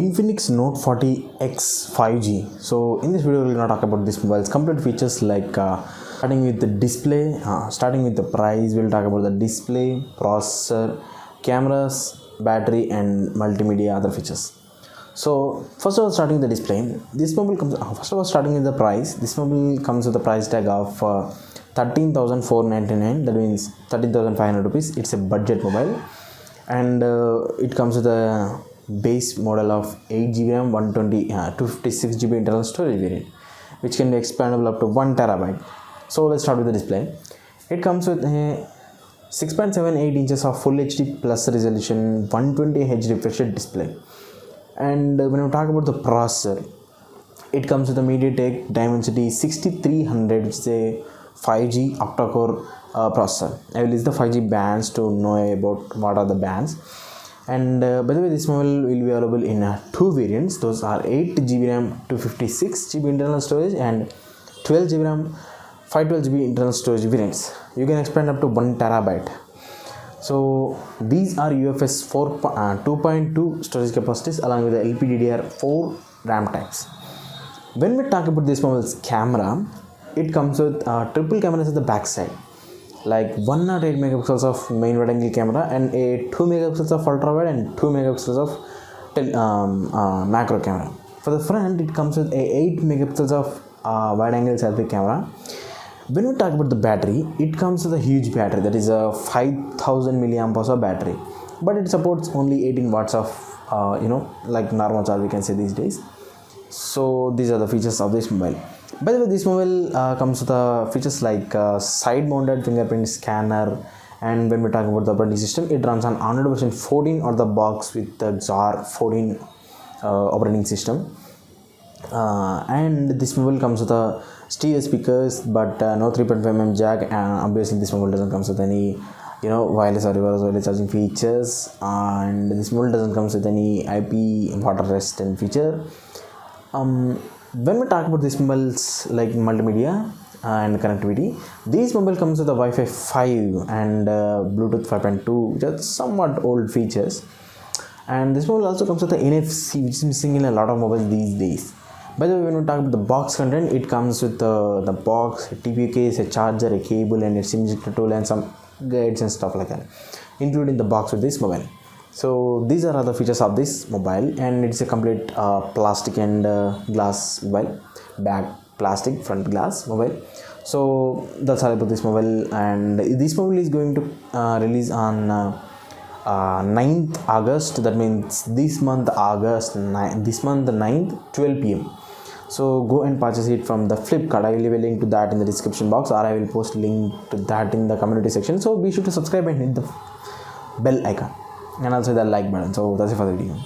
Infinix Note 40X 5G. So in this video we will not talk about this mobile's complete features like starting with the display, starting with the price. We'll talk about the display, processor, cameras, battery and multimedia other features. So first of all, starting with the display, this mobile comes first of all starting with the price. This mobile comes with a price tag of 13,499, that means 13,500 rupees. It's a budget mobile and it comes with a base model of 8GB RAM, 256GB internal storage variant, which can be expandable up to 1 terabyte. So let's start with the display. It comes with a 6.78 inches of full HD plus resolution 120Hz refresh display. And when we talk about the processor, it comes with a MediaTek Dimensity 6300, which is a 5G octa-core processor. I will list the 5G bands to know about what are the bands. And by the way, this mobile will be available in two variants. Those are 8GB RAM, 256GB internal storage and 12GB RAM, 512GB internal storage variants. You can expand up to 1 terabyte. So these are UFS 2.2 storage capacities along with the LPDDR4 RAM types. When we talk about this mobile's camera, it comes with triple cameras at the back side, like 108 megapixels of main wide angle camera and a 2 megapixels of ultra wide and 2 megapixels of macro camera. For the front, it comes with a 8 megapixels of wide angle selfie camera. When we talk about the battery, it comes with a huge battery, that is a 5000 milliamp hour battery, but it supports only 18 watts of like normal charge we can say these days. So these are the features of this mobile. By the way, this mobile comes with features like side mounted fingerprint scanner, and when we talk about the operating system, it runs on Android version 14 or the box with the XOR 14 operating system. And this mobile comes with a stereo speakers, but no 3.5mm jack, and obviously this mobile doesn't come with any wireless or reverse wireless charging features, and this mobile doesn't come with any IP water resistant feature. When we talk about these mobiles like multimedia and connectivity, this mobile comes with a Wi-Fi 5 and Bluetooth 5.2, which are somewhat old features. And this mobile also comes with the NFC, which is missing in a lot of mobiles these days. By the way, when we talk about the box content, it comes with the box, a TPU case, a charger, a cable, and a SIM injector tool, and some guides and stuff like that, including the box with this mobile. So these are other features of this mobile, and it's a complete plastic and glass mobile, back plastic, front glass mobile. So that's all about this mobile, and this mobile is going to release on 9th August. That means this month August, this month the 9th, 12 p.m. So go and purchase it from the Flipkart. I will leave a link to that in the description box, or I will post link to that in the community section. So be sure to subscribe and hit the bell icon and also the like button. So that's it for the video.